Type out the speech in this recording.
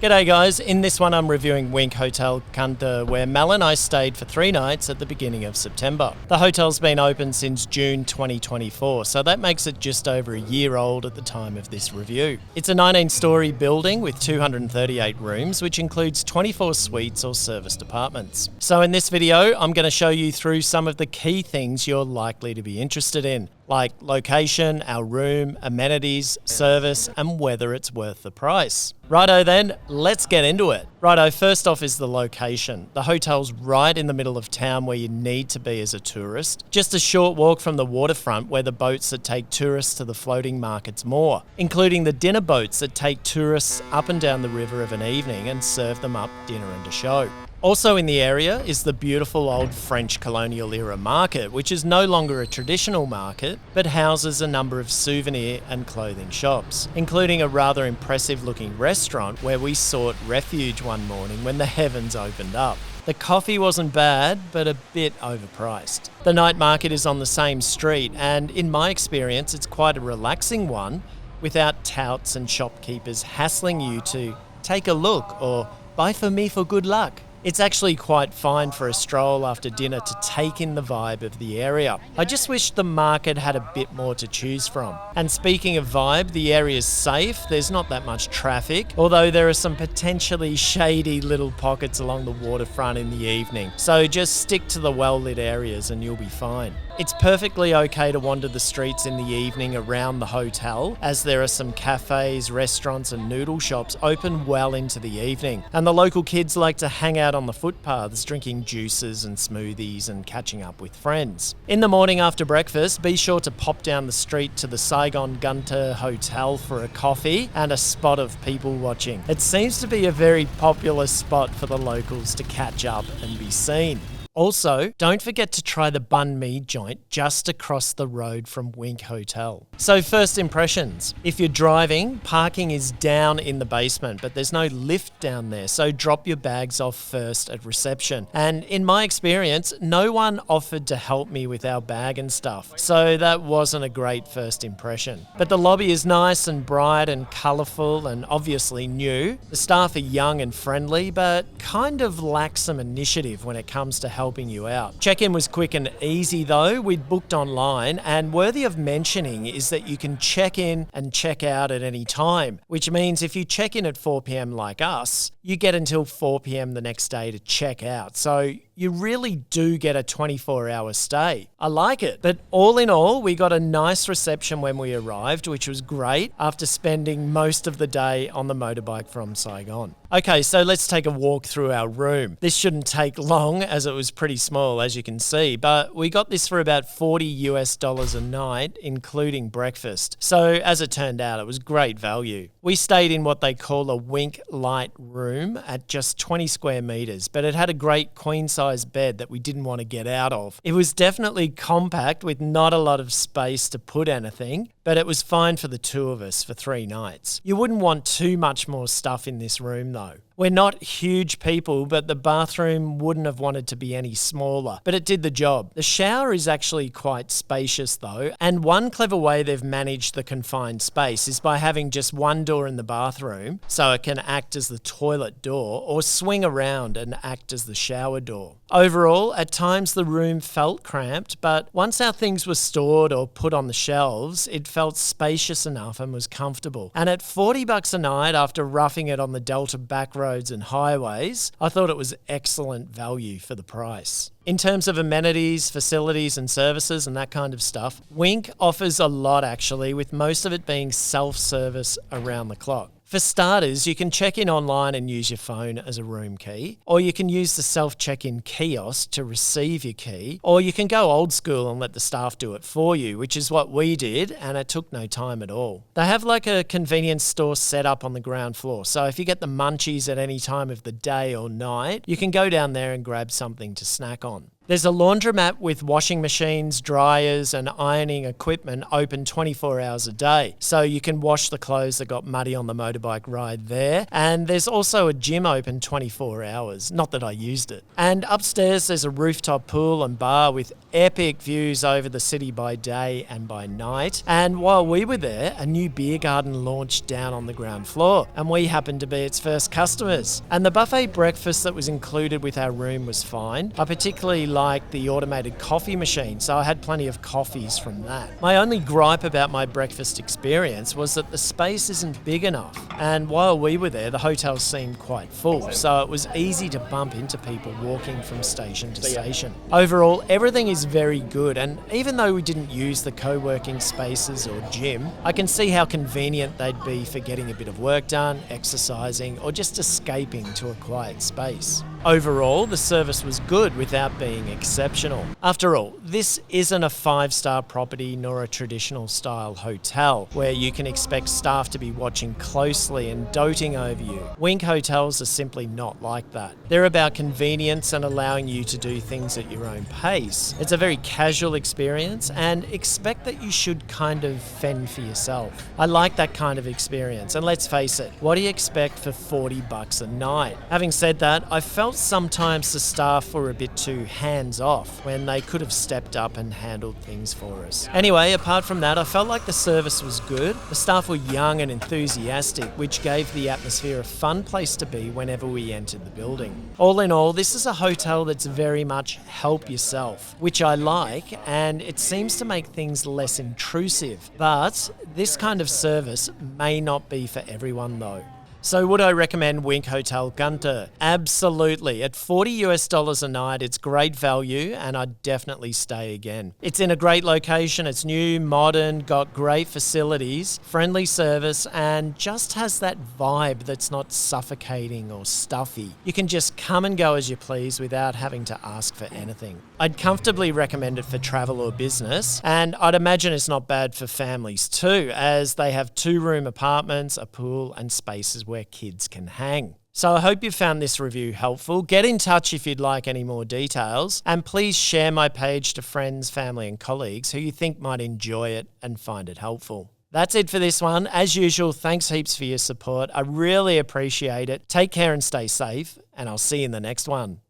G'day guys, in this one I'm reviewing Wink Hotel Kanta, where Mel and I stayed for 3 nights at the beginning of September. The hotel's been open since June 2024, so that makes it just over a year old at the time of this review. It's a 19-storey building with 238 rooms, which includes 24 suites or serviced apartments. So in this video, I'm going to show you through some of the key things you're likely to be interested in, like location, our room, amenities, service, and whether it's worth the price. Righto then, let's get into it. Righto, first off is the location. The hotel's right in the middle of town where you need to be as a tourist. Just a short walk from the waterfront where the boats that take tourists to the floating markets moor, including the dinner boats that take tourists up and down the river of an evening and serve them up dinner and a show. Also in the area is the beautiful old French colonial era market, which is no longer a traditional market, but houses a number of souvenir and clothing shops, including a rather impressive looking restaurant where we sought refuge one morning when the heavens opened up. The coffee wasn't bad, but a bit overpriced. The night market is on the same street, and in my experience, it's quite a relaxing one without touts and shopkeepers hassling you to take a look or buy for me for good luck. It's actually quite fine for a stroll after dinner to take in the vibe of the area. I just wish the market had a bit more to choose from. And speaking of vibe, the area's safe, there's not that much traffic, although there are some potentially shady little pockets along the waterfront in the evening. So just stick to the well-lit areas and you'll be fine. It's perfectly okay to wander the streets in the evening around the hotel, as there are some cafes, restaurants and noodle shops open well into the evening. And the local kids like to hang out on the footpaths, drinking juices and smoothies and catching up with friends. In the morning after breakfast, be sure to pop down the street to the Saigon Gunter Hotel for a coffee and a spot of people watching. It seems to be a very popular spot for the locals to catch up and be seen. Also, don't forget to try the banh mi joint just across the road from Wink Hotel. So first impressions. If you're driving, parking is down in the basement, but there's no lift down there, so drop your bags off first at reception. And in my experience, no one offered to help me with our bag and stuff, so that wasn't a great first impression. But the lobby is nice and bright and colourful and obviously new. The staff are young and friendly, but kind of lack some initiative when it comes to helping you out. Check-in was quick and easy though. We'd booked online, and worthy of mentioning is that you can check in and check out at any time, which means if you check in at 4 p.m. like us, you get until 4 p.m. the next day to check out. So you really do get a 24-hour stay. I like it. But all in all, we got a nice reception when we arrived, which was great after spending most of the day on the motorbike from Saigon. Okay, so let's take a walk through our room. This shouldn't take long as it was pretty small, as you can see, but we got this for about $40 a night, including breakfast. So as it turned out, it was great value. We stayed in what they call a Wink Light room at just 20 square meters, but it had a great queen-size bed that we didn't want to get out of. It was definitely compact with not a lot of space to put anything, but it was fine for the two of us for 3 nights. You wouldn't want too much more stuff in this room though. We're not huge people, but the bathroom wouldn't have wanted to be any smaller, but it did the job. The shower is actually quite spacious though, and one clever way they've managed the confined space is by having just one door in the bathroom, so it can act as the toilet door or swing around and act as the shower door. Overall, at times the room felt cramped, but once our things were stored or put on the shelves, it felt spacious enough and was comfortable. And at $40 a night after roughing it on the Delta back roads and highways, I thought it was excellent value for the price. In terms of amenities, facilities and services and that kind of stuff, Wink offers a lot actually, with most of it being self-service around the clock. For starters, you can check in online and use your phone as a room key, or you can use the self-check-in kiosk to receive your key, or you can go old school and let the staff do it for you, which is what we did, and it took no time at all. They have like a convenience store set up on the ground floor, so if you get the munchies at any time of the day or night, you can go down there and grab something to snack on. There's a laundromat with washing machines, dryers, and ironing equipment open 24 hours a day. So you can wash the clothes that got muddy on the motorbike ride there. And there's also a gym open 24 hours. Not that I used it. And upstairs, there's a rooftop pool and bar with epic views over the city by day and by night. And while we were there, a new beer garden launched down on the ground floor. And we happened to be its first customers. And the buffet breakfast that was included with our room was fine. I particularly like the automated coffee machine, so I had plenty of coffees from that. My only gripe about my breakfast experience was that the space isn't big enough, and while we were there, the hotel seemed quite full, so it was easy to bump into people walking from station to station. Overall, everything is very good, and even though we didn't use the co-working spaces or gym, I can see how convenient they'd be for getting a bit of work done, exercising, or just escaping to a quiet space. Overall, the service was good without being exceptional. After all, this isn't a 5-star property nor a traditional style hotel where you can expect staff to be watching closely and doting over you. Wink hotels are simply not like that. They're about convenience and allowing you to do things at your own pace. It's a very casual experience and expect that you should kind of fend for yourself. I like that kind of experience, and let's face it, what do you expect for $40 a night? Having said that, I felt sometimes the staff were a bit too hands-off when they could have stepped up and handled things for us. Anyway, apart from that, I felt like the service was good. The staff were young and enthusiastic, which gave the atmosphere a fun place to be whenever we entered the building. All in all, this is a hotel that's very much help yourself, which I like, and it seems to make things less intrusive. But this kind of service may not be for everyone though. So would I recommend Wink Hotel Gunter? Absolutely. At $40 a night, it's great value and I'd definitely stay again. It's in a great location, it's new, modern, got great facilities, friendly service, and just has that vibe that's not suffocating or stuffy. You can just come and go as you please without having to ask for anything. I'd comfortably recommend it for travel or business, and I'd imagine it's not bad for families too, as they have 2-room apartments, a pool, and spaces where kids can hang. So I hope you found this review helpful. Get in touch if you'd like any more details, and please share my page to friends, family and colleagues who you think might enjoy it and find it helpful. That's it for this one. As usual, thanks heaps for your support. I really appreciate it. Take care and stay safe, and I'll see you in the next one.